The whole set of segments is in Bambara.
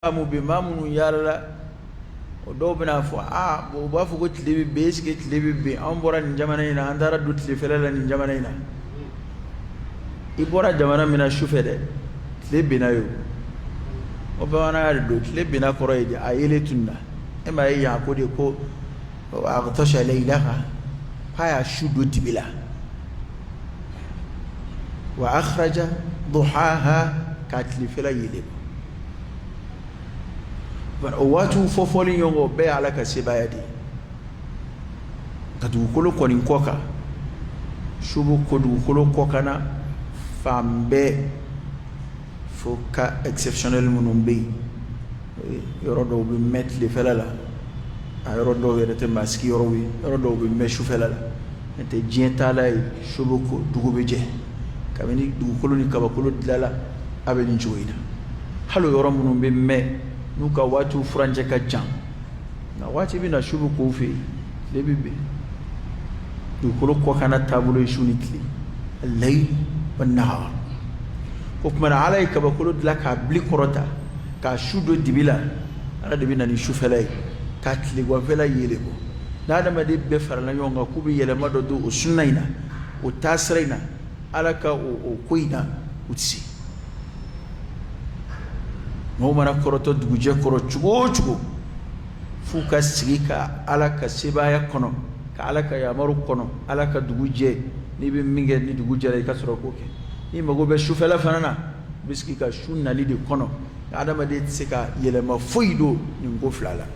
amu be mamu yalla o do bina fo bo ba fo ko tile be ske tile be an bora ni jamana ina andara du tile felala ni jamana ina ibora jamana mina shufede tile bina yo o ba wana do tile bina koroyde ayele tunna e ma ya ko de ko aqtasha laylaha haya shudu dibila wa akhraja duhaha katli fela yele watu fofoli yongo be ala ka sebayadi kadu kolo konin koka shubu kodu kolo kokana fambe foka exceptionnel munumbe yorodo be metli felala ayorodo werete maski yorowi yorodo be meshu felala ente jientala shubu ko dugube je kamini du kolo ni kabakolo dilala abeni joina halo yoro munumbe me nuka watu franje ka jan na wati bina shubu ko fe le bibe du ko ko kana tabulo shunitli al-layl wan-nahar ko kuma alayka ba ko laka bli korota ka shudo dibila ala de bina ni shufalay ka tli go fela yelebo na da ma de be farla yonga ku bi yele mado do sunnaina o tasraina alaka o koina utsi no mana koroto duguje koro chugo fuka sigika alaka sebaya kono ka alaka yamaru kono alaka duguje ni be minge ni duguje la kasoro koke ni mago be shufela fanana biski ka shunna lidi kono adama de tsika yele ma foido ni ngoflala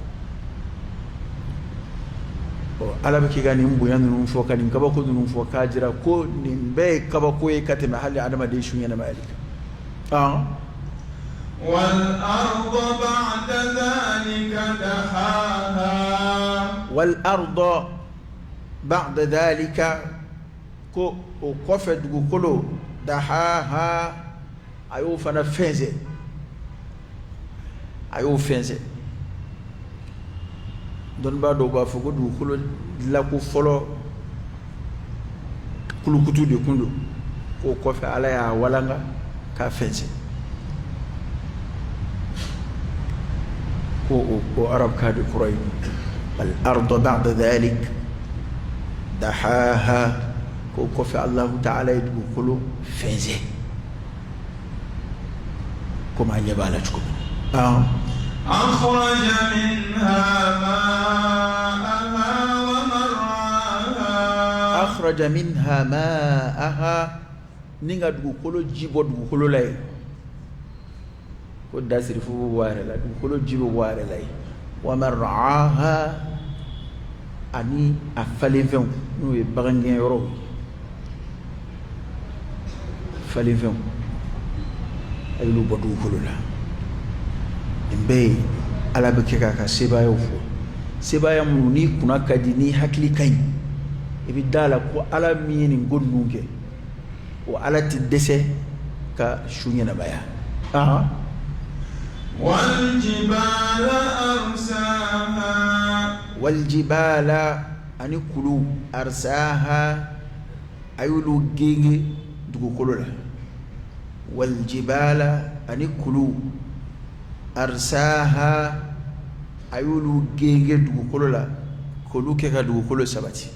o alaba ki gani mbuya nunu foka ni kabako nunu foka jira ko ni be kabako e katema hali adama de shunya na malika والأرض بعد ذلك دحاها والأرض بعد ذلك كو وقفت كلو دحاها أيو فنا فنزه أيو فنزه دون بعد وبافو كلو كلو لاكو فلو كلو كتو دي كندو وقف عليها ولانغا كفنزه وعرب كاد قريب الأرض بعد ذلك دحاها كوكف الله تعالى يدخلوا فنزه كما يبالجكم أخرج منها ماءها ومرعاها أخرج منها ماءها نيغا دخلوا جيبو دخلوا لاي ko dasiri fu ware la dum ko jibo ware lay wa mar'aha ani afalevon no e bagangen yoro falevon ay lu bodu ko la embe ala be keka ka sebayo fu sebaya mun ni kuna kadi ni hakli kay e bi dala ko ala mini gonnunge o ala ti dese ka shunya na baya والجبال أرساها والجبال أني كلو أرساها أيولو جيجي دكو كلولا والجبال أني كلو أرساها أيولو جيجي دكو كلولا كلو كيكا دكو كلو سباتي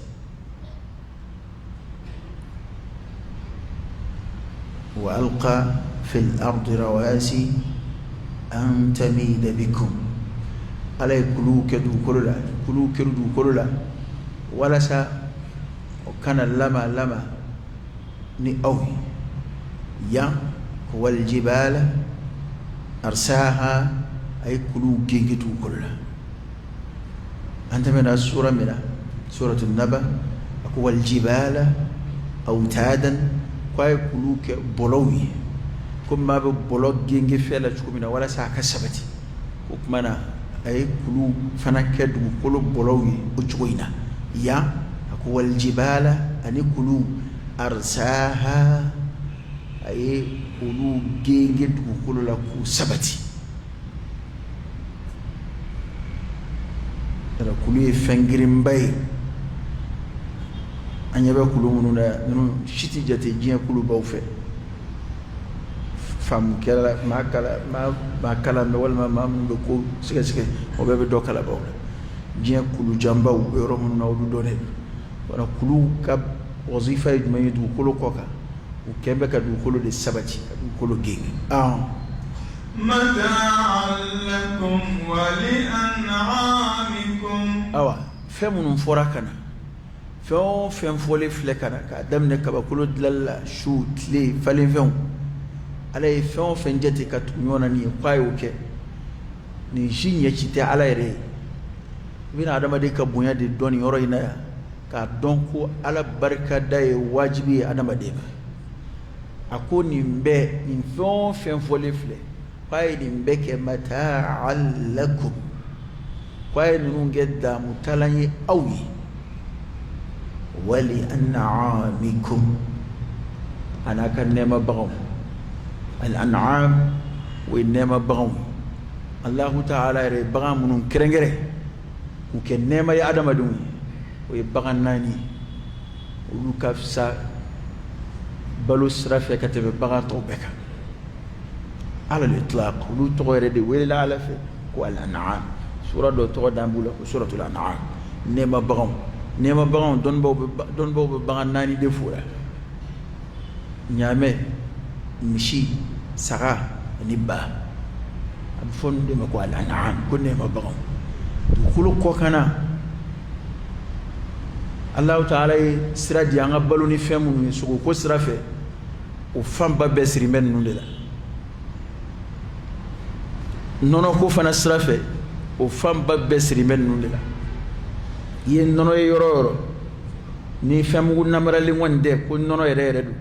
وألقى في الأرض رواسي أن تميد بكم على كلو كدو كلولا ولا سا وكان لما ني أوي يا هو الجبال أرساها أي كلو جيجتو كلولا أنت من السورة سورة النبأ هو الجبال أوتادا كاي كلو كبلوي كما ببلوغ جينجي فيلا تشكمنا ولا ساكا سبتي وكمانا أي كلو فنكد وكلو بلوغي وشوينا يا أكو الجبال أني كلو أرساها أي كلو جينجي وكلو لكو سبتي ترى كلو يفنجرين باي أني بقى كلو منونا شتي جاتي جيا كلو باوفي fam kala ma kala me wala ma mun ko sike o be do kala baw jien kulu jamba o be ro mun na du done wala kulu ka wazifa yidma du kulu koka o kembe ka du kulu de sabati du kulu gege متاعا لكم ولأنعامكم awa femunun fora kana fem fole flekana ka damne ka bakulu dilalla shu tle falen fem ala e fen jete ka tunyona ni kwayo ke ni shinye chite ala ere bina adama de ka bunya de doni yoro ina ya ka donko ala barka da e wajibi adama de ako ni mbe ni fen fole fle kwaye ni mbe ke mata'al lakum kwaye nun gedda mutalanye awi wali an'amikum ana kan nema bagam al an'am wa nema bagam Allah ta'ala re bagam nun kerengere ku ke nema ya adama dum wa bagan nani ulu kafsa balu srafe katabe bagan tobeka ala al-itlaq ulu toyre de wela ala fe ko al an'am sura do to dambula ko suratul an'am nema bagam don bo bagan nani de fura nyame mishi saga nibba am fonde ma ko al an'am ko nema bagam kulu ko kana Allah ta'ala sira di anga baluni femu ni sugo ko sira fe o famba be siri men nunde la nono ko fana sira fe o famba be siri men nunde la yen nono yoro ni femu namarali wonde ko nono yere du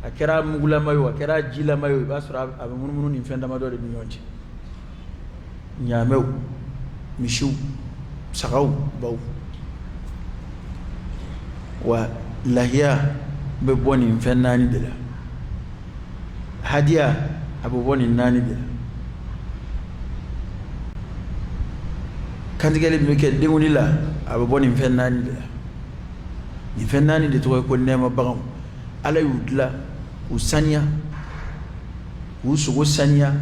akera mugula mayo akera jila mayo basura abe mununu ni fenda ma do de nyonje nyamew mishiw sagaw baw wa lahiya be boni fennani de la hadiya abu boni nani de la kandigale be ke dewni la abu boni fennani de la ni fennani de to ko nema bagam ala yudla usanya usugo sanya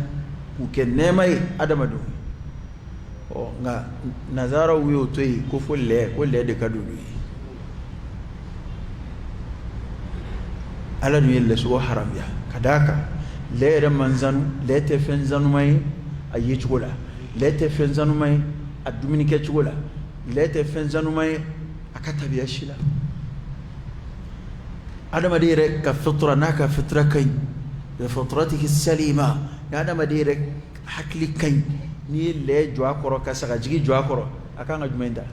ku ke nema adama do o nga nazara wiyo toyi ko folle de kadulu ala nu yelle so haram ya kadaka leere manzanu lete fenzanu mai ayi chugola lete fenzanu mai adumini ke chugola lete fenzanu mai akata biya shila adama dire ka fitra naka fitra kai bi fitratihi salima ya adama dire hakli kai ni le jwa koro ka saka jigi jwa koro akanga jumenda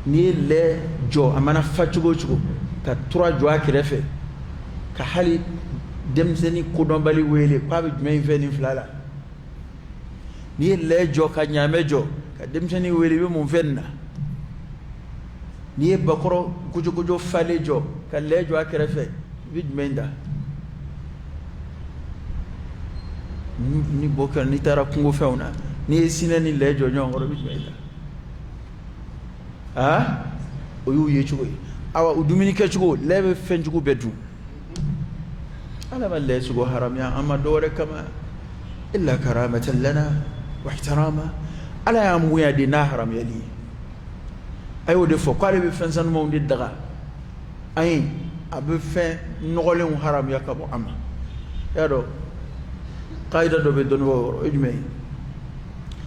ni le jo amana fachugo chugo ka tura jwa kirefe ka hali demseni kudonbali wele kwa bi jumay fe ni flala ni le jo ka nyame jo ka demseni wele be mun fenna ni bakoro kujo fale jo ka le jwa kirefe bi jumenda ni boka ni tara kungo fewna ni sinani le jo nyongoro bi jumenda oyu yechugo awa udumini kechugo lebe fenjugo bedu ala balle sugo haram ya amma dore kama illa karamatan lana wa ihtirama ala ya muya di na haram yali ayo de fo kwale be fensan mo ndi daga ay abe fe nogole haram ya kabo amma yado qaida do be don wo ejme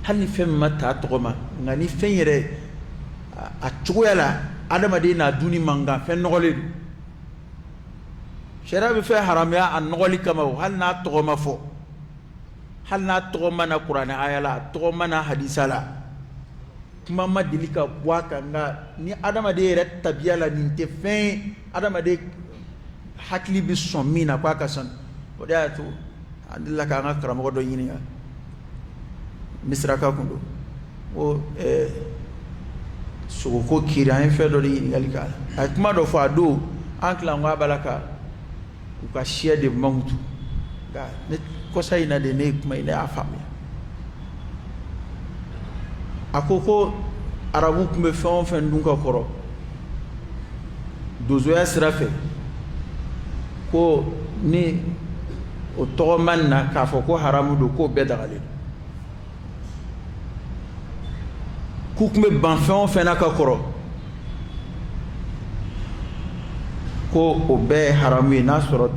hali fem mata togoma ngani fenyere a chugoyala adama de na duni manga fen nogole shara be fe haram ya an nogoli kama hal na togoma fo hal na togoma na qur'ana ayala togoma na hadisala kuma madilika waka nga ni adama de ret tabiyala ni te fe adama de hakli bi somina kwa kasan odatu andilla ka nga karamo do yini ya misra ka kundo o so ko kira en fe do yini galika akuma do fa do ankla ngwa balaka ka shia de mautu ga ne ko sai na de ne kuma ina afami akoko arabu kumbe fon fen dunka koro dozo ya sirafe ko ni o tɔgɔ man na k'a fɔ ko haramu don k'o bɛɛ dagalen k'u tun bɛ ban fɛn o fɛn na ka kɔrɔ ko o bɛɛ ye haramu ye n'a sɔrɔ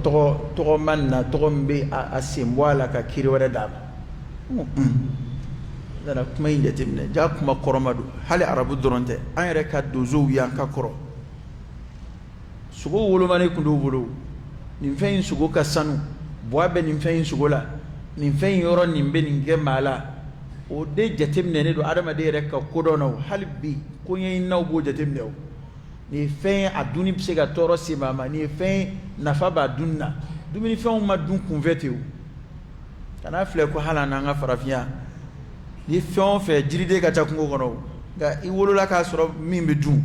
tɔgɔ man na tɔgɔ min bɛ a sen bɔ a la ka kiri wɛrɛ d'a ma nana kuma in jateminɛ ja kuma kɔrɔma don hali arabu dɔrɔn tɛ an yɛrɛ ka donsow yan ka kɔrɔ sogo wolomani tun t'u bolo nin fɛn in sogo ka sanu buwa bɛ nin fɛn in sogo la nin fɛn in yɔrɔ nin bɛ nin kɛ maa la o de jateminɛnen don adamaden yɛrɛ ka kodɔn na o hali bi koɲɛɲininaw b'o jateminɛ o nin ye fɛn ye a dunni bɛ se ka tɔɔrɔ se maa ma nin ye fɛn ye nafa b'a dunni na dumunifɛnw ma dun kunfɛ ten o kana filɛ ko hali an n'an ka farafinya ni fɛn o fɛn jiriden ka ca kungo kɔnɔ nka i wolola k'a sɔrɔ min bɛ dun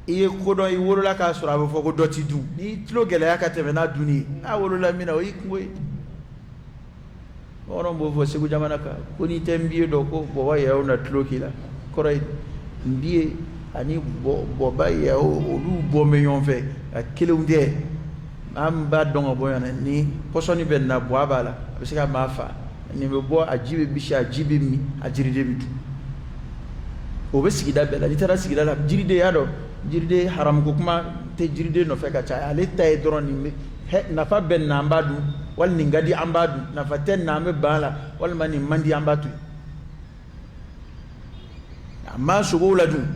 i ye kodɔn i wolola k'a sɔrɔ a bɛ fɔ ko dɔ ti dun n'i tulo gɛlɛya ka tɛmɛ n'a dunni ye n'a wolola min na o y'i kungo ye bamananw b'o fɔ Segu jamana kan ko n'i tɛ nbiye dɔn ko bɔbɔ yɛrɛw na tulo k'i la kɔrɔ ye nbiye ani bɔba yɛrɛw olu bɔ bɛ ɲɔgɔn fɛ ka kelenw tɛ an b'a dɔn ka bɔ ɲɔgɔn na ni pɔsɔni bɛ na buwa b'a la a bɛ se ka maa fa nin bɛ bɔ a ji bɛ bisi a ji bɛ min a jiriden bɛ dun o bɛ sigida bɛɛ la n'i taara sigida la jiriden y'a dɔn jiriden haramuko kuma tɛ jiriden nɔfɛ ka caya ale ta ye dɔrɔn nin bɛ nafa bɛ na an b'a dun walima nin ka di an b'a dun nafa tɛ na an bɛ ban a la walima nin man di an b'a to yen a ma sogow la dun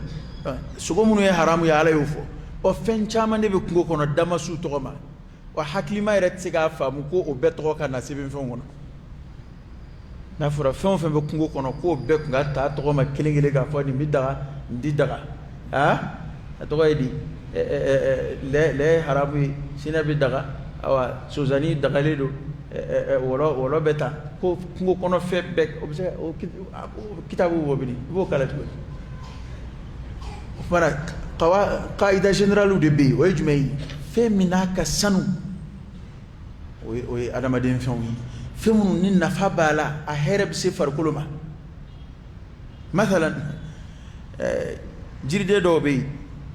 sogo minnu ye haramu ye ala y'o fɔ ɔ fɛn caman de bɛ kungo kɔnɔ damasiw tɔgɔ ma wa hakilima yɛrɛ tɛ se k'a faamu ko o bɛɛ tɔgɔ ka na sɛbɛnfɛnw kɔnɔ n'a fɔra fɛn o fɛn bɛ kungo kɔnɔ k'o bɛɛ kun ka taa tɔgɔ ma kelen kelen k'a fɔ nin bɛ daga nin tɛ daga a tɔgɔ ye di lɛ ye haramu ye sinɛ bɛ daga awa sozani dagalen don wɔlɔ bɛ ta ko kungo kɔnɔ fɛn bɛɛ o bɛ se ka o kitabu bɔ bilen i b'o kala cogo di o fana kaida générale de bɛ yen o ye jumɛn ye fɛn min n'a ka sanu o ye adamaden fɛnw ye fɛn minnu ni nafa b'a la a hɛrɛ bɛ se farikolo ma masalan jiriden dɔw bɛ yen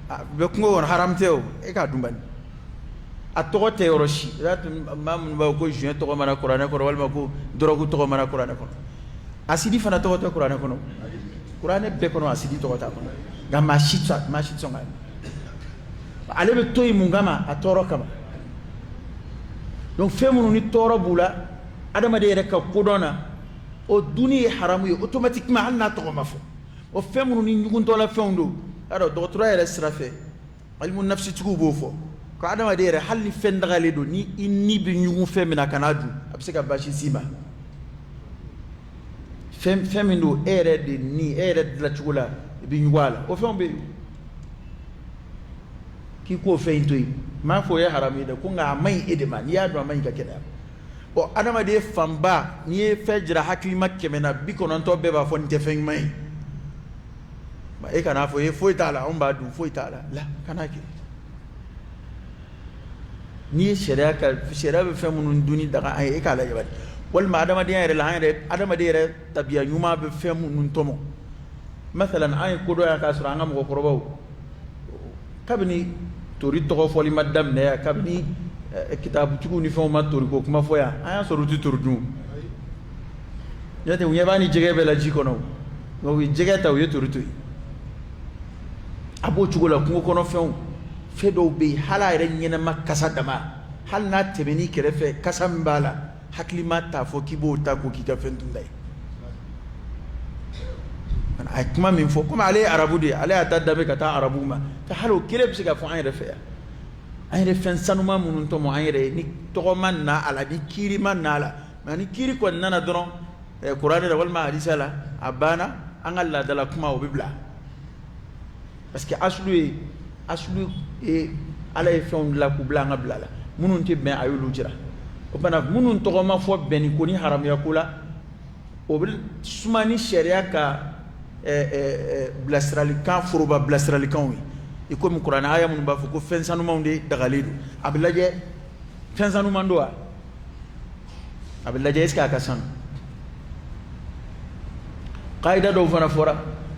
a bɛ kungo kɔnɔ haram tɛ o e k'a dun bani a tɔgɔ tɛ yɔrɔ si maa minnu b'a fɔ ko juin tɔgɔ mana kuranɛ kɔnɔ walima ko dɔrɔgu tɔgɔ mana kuranɛ kɔnɔ asidi fana tɔgɔ tɛ kuranɛ kɔnɔ kuranɛ bɛɛ kɔnɔ asidi tɔgɔ t'a kɔnɔ nka maa si tɛ sɔn ka ye ale bɛ to yen mun kama a tɔɔrɔ kama donc fɛn minnu ni tɔɔrɔ b'u la adamaden yɛrɛ ka kodɔn na o dunni ye haramu ye automatiquement hali n'a tɔgɔ ma fɔ o fɛn minnu ni ɲuguntɔla fɛnw don y'a dɔn dɔgɔtɔrɔya yɛrɛ sira fɛ alimu nafisitigiw b'o fɔ ko adamaden yɛrɛ hali ni fɛn dagalen don ni i ni bɛ ɲugun fɛn min na ka n'a dun a bɛ se ka basi s'i ma fɛn min don e yɛrɛ de ni e yɛrɛ dilancogo la i bɛ ɲugun a la o fɛnw bɛ yen k'i k'o fɛn in to yen m'a fɔ o ye haramu ye dɛ ko nka a ma ɲi e de ma n'i y'a dɔn a ma ɲi ka kɛnɛya bon adamaden fanba n'i ye fɛn jira hakilima 190 bɛɛ b'a fɔ nin tɛ fɛn ɲuman ye e kan'a fɔ e foyi t'a la anw b'a dun foyi t'a la kan'a kɛ n'i ye sariya bɛ fɛn minnu dun ni daga an ye e k'a lajɛ bani walima adamadenya yɛrɛ la adamaden yɛrɛ tabiya ɲuman bɛ fɛn minnu tɔmɔ masalan an ye kodɔn yan k'a sɔrɔ an ka mɔgɔkɔrɔbaw kabini tori tɔgɔ fɔli ma daminɛ yan kabini kitabutigiw ni fɛnw ma tori ko kuma fɔ yan an y'a sɔrɔ u tɛ tori dun n'o tɛ u ɲɛ b'a ni jɛgɛ bɛɛ la ji kɔnɔ nka u ye jɛgɛ ta u ye tori to yen a b'o cogo la kungo kɔnɔ fɛn dɔw bɛ yen hali a yɛrɛ ɲɛnama kasa dama hali n'a tɛmɛn'i kɛrɛfɛ kasa min b'a la hakili ma t'a fɔ k'i b'o ta ko k'i ka fɛn dunda ye a ye kuma min fɔ komi ale ye arabu de ye ale y'a ta danbe ka taa arabuw ma ka hali o kelen bɛ se ka fɔ an yɛrɛ fɛ yan an yɛrɛ fɛn sanuma minnu tɔmɔ an yɛrɛ ye ni tɔgɔ ma na a la ni kiiri ma na a la nka ni kiiri kɔni nana dɔrɔn kuranɛ la walima hadisa la a banna an ka laadala kuma o bɛ bila parce que asulu ye ala ye fɛnw dilan k'u bila an ka bila la minnu tɛ bɛn a y'olu jira o fana minnu tɔgɔ ma fɔ bɛnni ko ni haramuya ko la o bɛ suma ni sariya ka bilasiralikan foroba bilasiralikanw ye i komi kuranɛ aya minnu b'a fɔ ko fɛn sanumanw de dagalen don a bɛ lajɛ fɛn sanuman don wa a bɛ lajɛ est-ce que a ka sanu kaida dɔw fana fɔra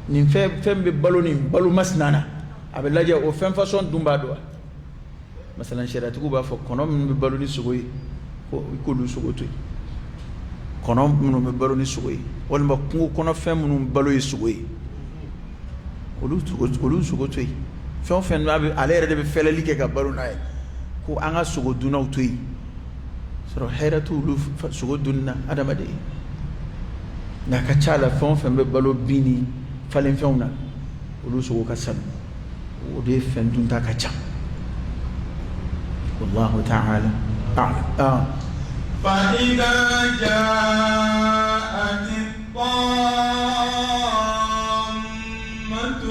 nin fɛn bɛ balo nin balo masina na a bɛ lajɛ o fɛn fasɔn dun b'a don wa masalan sharatigiw b'a fɔ kɔnɔ minnu bɛ balo ni sogo ye ko k'olu sogo to yen kɔnɔ minnu bɛ balo ni sogo ye walima kungo kɔnɔfɛn minnu balo ye sogo ye olu sogo to yen fɛn o fɛn ale yɛrɛ de bɛ fɛlɛli kɛ ka balo n'a ye ko an ka sogo dunnaw to yen sɔrɔ hɛrɛ t'olu sogo dunni na adamaden nka a ka ca la fɛn o fɛn bɛ balo bin ni falenfɛnw na olu sogo ka sanu o de fɛn dunta ka ca wallahu ta'ala a'lam. فإذا جاءت الطامة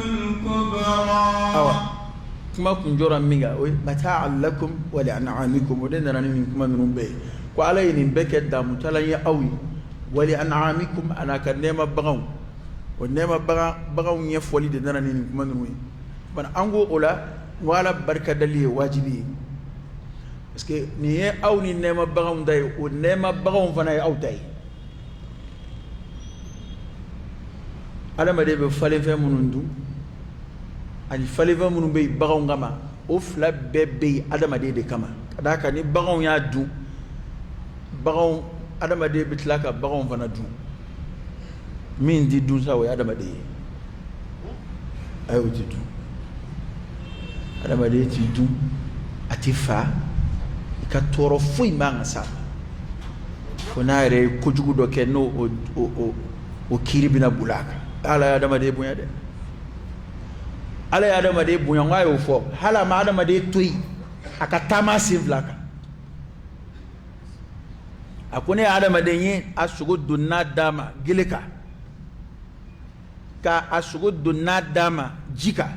الكبرى kuma kun jɔra min kan o ye mata'an lakum wa li'an'amikum o de nana ni nin kuma ninnu bɛɛ ye ko ala ye nin bɛɛ kɛ daamutalan ye aw ye wa li'an'amikum an'a ka nɛɛma baganw o nɛɛma baganw ɲɛfɔli de nana ni nin kuma ninnu ye bana an ko o la n ko ala barikadali ye wajibi ye parce que nin ye aw ni nɛɛma baganw ta ye o nɛɛma baganw fana ye aw ta ye adamaden bɛ falenfɛn minnu dun ani falenfɛn minnu bɛ yen baganw kama o fila bɛɛ bɛ yen adamaden de kama ka d'a kan ni baganw y'a dun baganw adamaden bɛ tila ka baganw fana dun min tɛ dun sa o ye adamaden ye ayi o tɛ dun adamaden tɛ dun a tɛ fa i ka tɔɔrɔ foyi man kan sa fo n'a yɛrɛ ye kojugu dɔ kɛ n'o o kiiri bɛna boli a kan ala ye adamaden bonya dɛ ala ye adamaden bonya n k'a y'o fɔ hali a ma adamaden to yen a ka taama sen fila kan a ko ne ye adamaden ye a sogo don n'a d'a ma gele kan ka a sogo don n'a d'a ma ji kan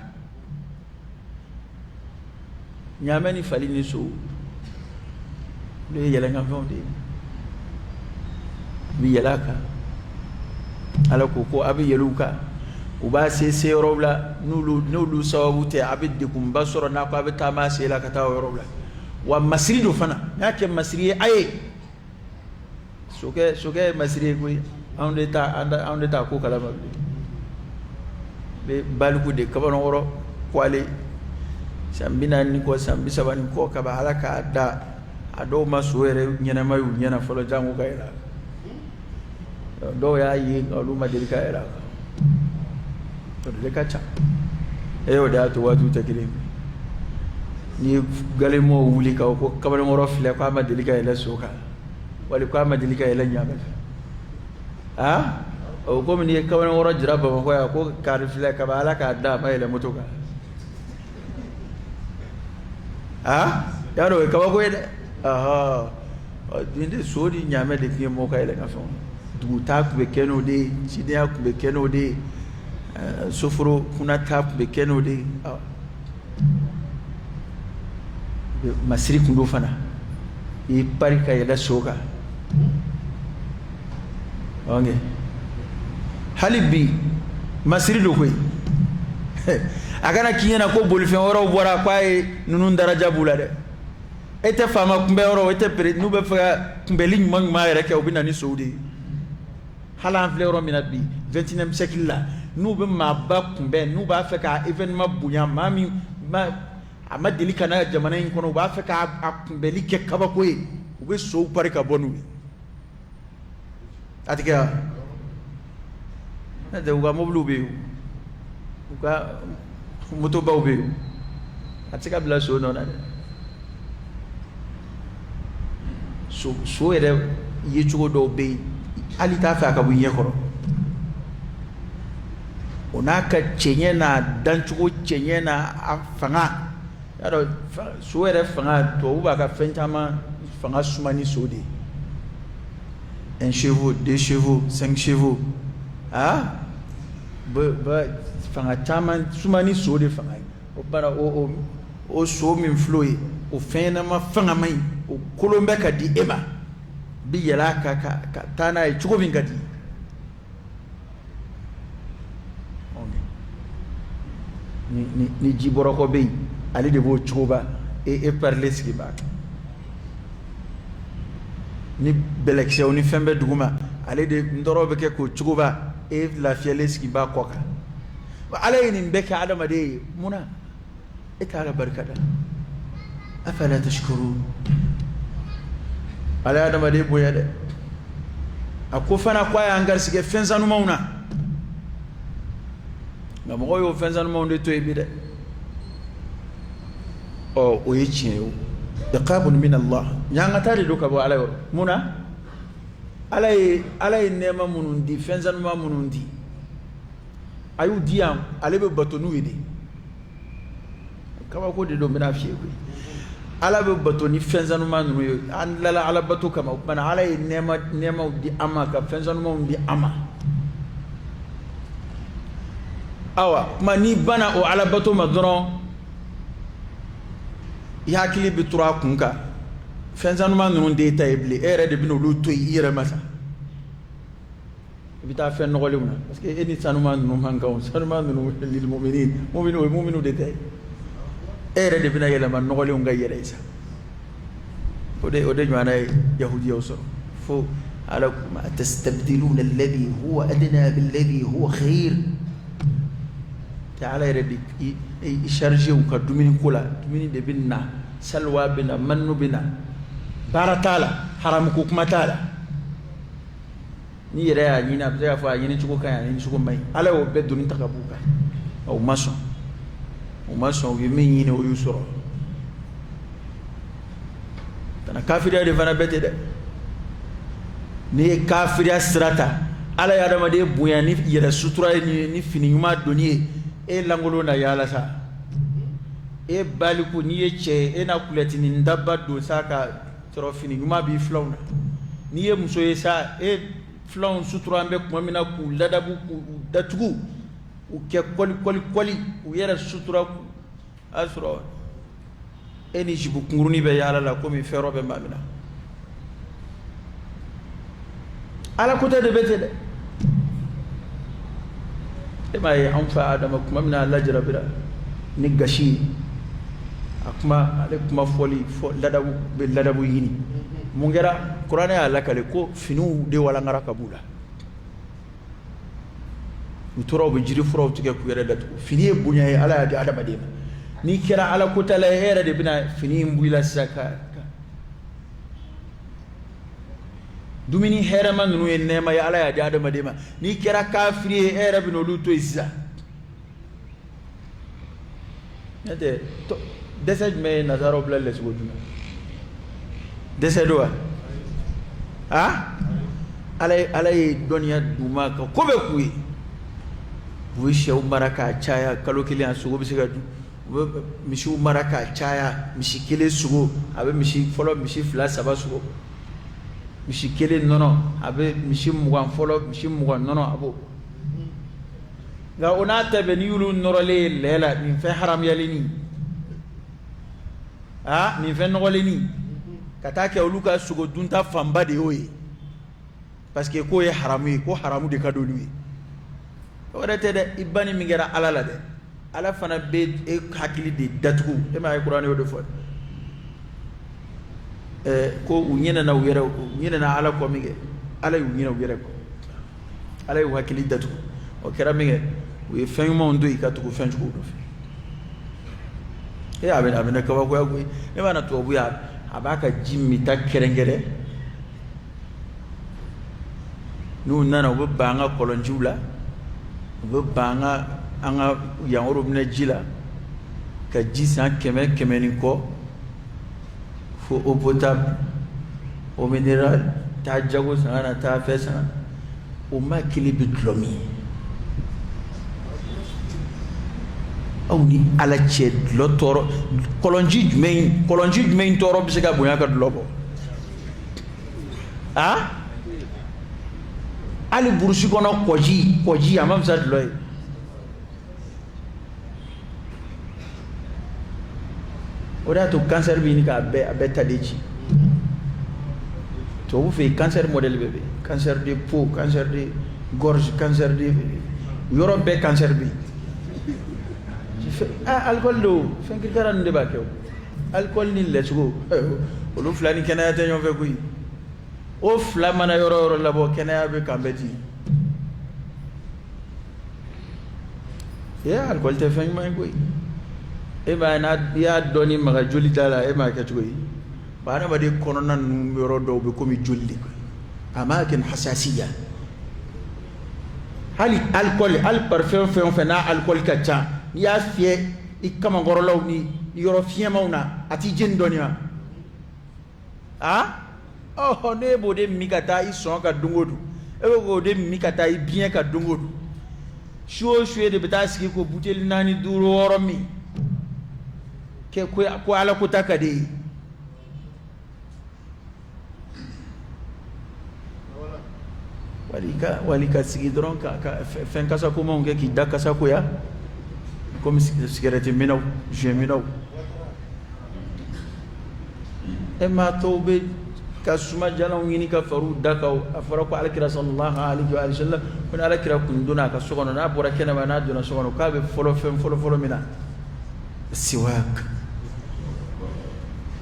ɲaamɛ ni fali ni so olu ye yɛlɛnkanfɛnw de ye u bɛ yɛlɛ a kan ala ko a bɛ yɛlɛ u kan u b'a se yɔrɔw la n'olu sababu tɛ a bɛ degunba sɔrɔ n'a ko a bɛ taama se la ka taa o yɔrɔw la wa masiri do fana n y'a kɛ masiri ye a ye sokɛ ye masiri ye koyi anw de t'a ko kalama bilen bɛ baliku de kabanankɔrɔ kɔle san 40 kɔ san 30 kɔ kaba ala k'a da a dɔw ma so yɛrɛ ɲɛnama y'u ɲɛna fɔlɔ jango ka yɛlɛ dɔw y'a ye olu ma deli ka yɛlɛ a kan o de ka ca e y'o de y'a to waatiw tɛ kelen ni ye galemɔw wuli ka ko kabanankɔrɔ filɛ k'a ma deli ka yɛlɛ so kan wali k'a ma deli ka yɛlɛ ɲaamɛ fɛ o komi n'i ye kabanankɔrɔ jira Bamakɔ yan ko kari filɛ kaba ala k'a da a ma yɛlɛ moto kan y'a dɔn o ye kabako ye dɛ nin de so ni ɲaamɛ de tun ye mɔgɔw ka yɛlɛ ka fɛnw dugutaa tun bɛ kɛ n'o de ye cidenya tun bɛ kɛ n'o de ye soforo kunnata tun bɛ kɛ n'o de ye masiri kun do fana i pari ka yɛlɛ so kan hali bi masiri do koyi a kana k'i ɲɛna ko bolifɛn wɛrɛw bɔra k'a ye ninnu daraja b'u la dɛ e tɛ faama kunbɛ yɔrɔ e tɛ n'u bɛ fɛ ka kunbɛli ɲuman yɛrɛ kɛ u bɛ na ni sow de ye hali an filɛ yɔrɔ min na bi 21e siècle la n'u bɛ maaba kunbɛn n'u b'a fɛ ka événement bonya maa min a ma deli ka na jamana in kɔnɔ u b'a fɛ ka kunbɛli kɛ kabako ye u bɛ sow pari ka bɔ n'u ye a tɛ kɛ wa n'o tɛ u ka mobiliw bɛ yen u ka motobaw bɛ yen a tɛ se ka bila so nɔ na dɛ so yɛrɛ yecogo dɔw bɛ yen hali t'a fɛ a ka bɔ i ɲɛkɔrɔ o n'a ka cɛɲɛ n'a dancogo cɛɲɛ n'a a fanga y'a dɔn so yɛrɛ fanga tubabu b'a ka fɛn caman fanga suma ni so de ye 1 chevaux 2 chevaux 5 chevaux fanga caman suma ni so de fanga ye o bara o so min filɛ o ye o fɛn ɲɛnama fanga man ɲi o kolon bɛ ka di e ma bi yɛlɛ a kan ka taa n'a ye cogo min ka di ni ji bɔrɔkɔ bɛ yen ale de b'o cogoba e parilen sigi b'a kan ni bɛlɛkisɛw ni fɛn bɛ duguma ale de ntɔrɔ bɛ kɛ k'o cogoba e lafiyalen sigi b'a kɔ kan ala ye nin bɛɛ kɛ adamaden ye munna e t'a la barika da afala tashkurun ala adama de boya de ako fana kwa ya ngarsige fenzanu mauna ngamo yo fenzanu maunde to ebide o yichio iqabun min Allah nyanga tari doka bo ala muna alay nema munundi fenzanu ma munundi ayu diam alebe batonu wede kama ko de do mina fiyeku ala be batoni fenzanu ma nunu an lala ala batu kama bana alay nema di ama ka fenzanu ma di ama awa mani bana o ala batu madron yakili bi tura kunka fenzanu ma nunu de tayble ere de bino lu toy ire masa bita fen nogolewna parce que eni sanuma nunu hankaw sanuma nunu lil mu'minu de tay ere de bina yela man nogolew nga yele isa ode ñana yahudi yow so fo ala ma tastabdiluna alladhi huwa adna billadhi huwa khair ta'ala rabbi chargé ou ka dumini kula dumini de binna salwa bina mannu bina baratala haram ko kuma tala ni yere ya ni na bza fa ni chuko kan ni chuko mai ala o be duni takabuka au maso wi min yini o yusoro tana kafiriya de fana bete de ni kafiriya sirata ala ya dama de buya ni yere sutura ni fini yuma doni e langolo na yala sa e baliku ni ye che e na kuleti ni ndaba do saka tro fini yuma bi flawna ni ye muso ye sa e flawn sutura ambe kuma mina ku ladabu ku datugu u ke koli u yere sutura asro eni jibu kunguruni be yala la komi fero be mamina ala kota de bete de e may am fa adama kuma mina Allah jarabira ni gashi akuma ale kuma foli ladabu yini mungera qur'ana ya lakale ko finu de wala ngara kabula utoro be jiri furo tike ku yere datu fini bunya ala ya adama de ni kira ala kota la era de bina fini mbuila saka dumini hera man nu en nema ya ala ya adama de ni kira kafiri era bino luto isa nete to desej me nazaro blalle sugo duna desedoa ala dunya duma ka ko be kuyi bu shew maraka chaya kalo kilian sugo bisiga misi maraka chaya misi kele sugo abe misi folo misi fla saba sugo misi kele nono abe misi mugan folo misi mugan nono abo ga onata be ni yulu norole lela min fa haram yalini min fa nogoleni kata ke oluka sugo dunta famba de oyi parce que ko ye haramu ko haramu de kadolu orete de ibani mingera alala de ala fana be e hakili de datugu e ma qur'ani o de fo ko unyena na wera unyena na ala ko minge ala unyena wera ko ala yu hakili datugu o kera minge we fen mo ndo ikatugo fen jugo do e abena ka wa ko yago e bana to buya abaka jimmi ta kerengere nu nana wo banga kolonjula wo banga anga yangoro bina jila ka jisa keme ni ko fo eau potable eau minérale ta jago sana ta fesa o ma kili bitlomi aw ni ala che lo toro kolonji jmein toro bisega bunya ka lobo ali burusi kono koji amam sa loy ora to cancer bi ni ka be tadeji to vous fait cancer modèle bébé cancer de peau cancer de gorge cancer de yoro be cancer bi alcool do fenki garan de ba kew alcool ni le sugo olu flani kenaya te ñoo fe kuy o fla mana yoro labo kenaya be kambeti alcool te fen may kuy ema na ya doni maga joli dala ema ka tuyi bana ba de konona numero do be komi jolli amakin hasasiya hali alcool al parfum fe na alcool ka cha ya fie ikama gorolaw ni yoro fie mauna ati jin donia oh ne bo de mikata i son ka dungodu e bo de mikata i bien ka dungodu sho de beta ski ko butel nani duro woro mi ke ko ala ko takade walika sigi dron ka fen kasa ko mon ki daka sa ko ya comme cigarette minaw je minaw e ma tobe ka suma jala ngini ka faru daka afara ko alkira sallallahu alaihi wa sallam kun alkira kun duna ka sogono na bora kena ma na duna sogono ka be folo mina siwak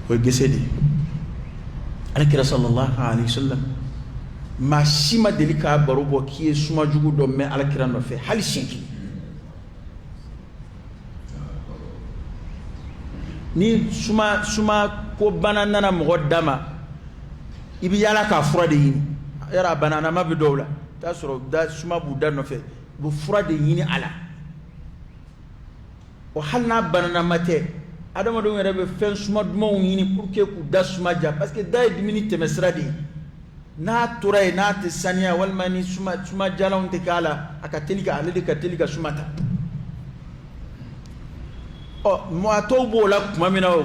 ko gesedi alkira sallallahu alaihi wa sallam ma shima delika barubo ki suma jugu do me alkira no fe hal shinki ni suma ko banana na mo dama ibi yala ka fura de yini yara banana ma be dowla ta soro da suma bu da no fe bu fura de yini ala o halna banana mate adama do ngere be fen suma dum yini pour que ku da suma ja parce que da dimini temesra de na turay na tisania wal mani suma jala on te kala akatelika alede katelika sumata o mo atobo la kuma mina o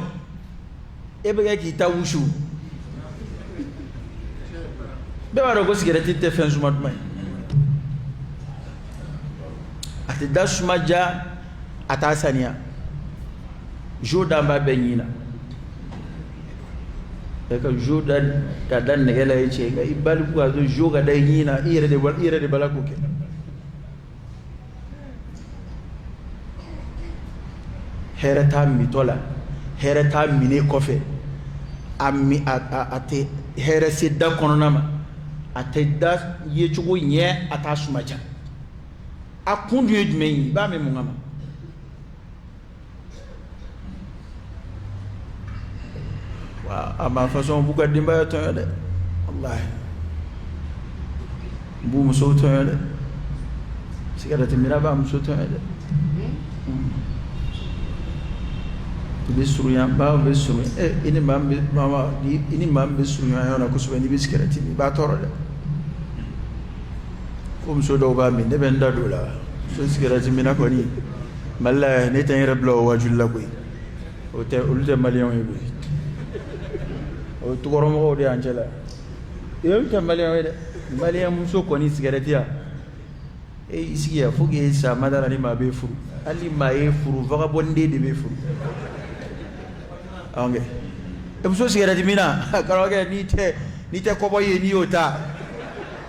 ebe ki ta wushu be ba ko cigarette te fen suma dum ati da suma ja atasania joda ba benyina ka jodan ta dan ne gela yace ga ibal ku azo joga dai yina ire de balaku ke herata mitola herata mine kofe ammi ate here sidda kononama ate da yechugo nye atasumaja akundu yedmei ba me mungama ama façon bu gaddi mbaya toyo de wallahi bu muso toyo de cigarette mira ba muso toyo de bisuru ya ba bisuru ini mam mama ini mam bisuru ya na ko so ni cigarette ni ba toro de ko muso do ba mi de ben da do la so cigarette mina ko ni malla ne tan rablo wajul la koy o te ulde malion yi o tugoro mo de angela e ta malian muso ko ni cigarette ya e isiya fuge sa madara ni ma be furu ali ma e furu vagabonde de be furu ange e muso cigarette mina karo ke ni te ko boye ni ota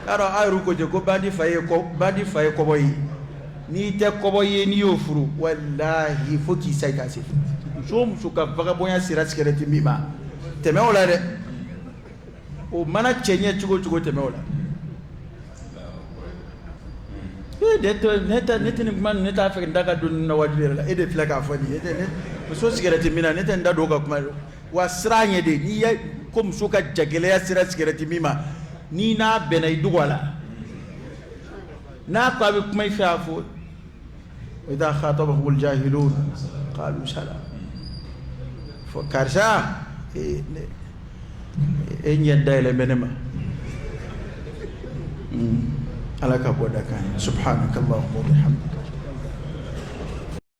karo ayru ko je ko bandi faye ko boye ni te ko boye ni o furu wallahi foki sai ka se so muso ka vagabonya sira cigarette mi ma teme wala de o mana chenye chugo teme wala neta ni man neta afeka ndaka dun na wajira la ede flaka fani ede so cigarette mina neta ndado ka kuma wa sranye de ni ya kom suka jagele ya sira cigarette mima ni na benay dugwala na ko be kuma ifafo idha khatabahul jahilun qalu salam fo karsa nyedda ile menema alaka boda kan subhanakallahumma wa bihamdika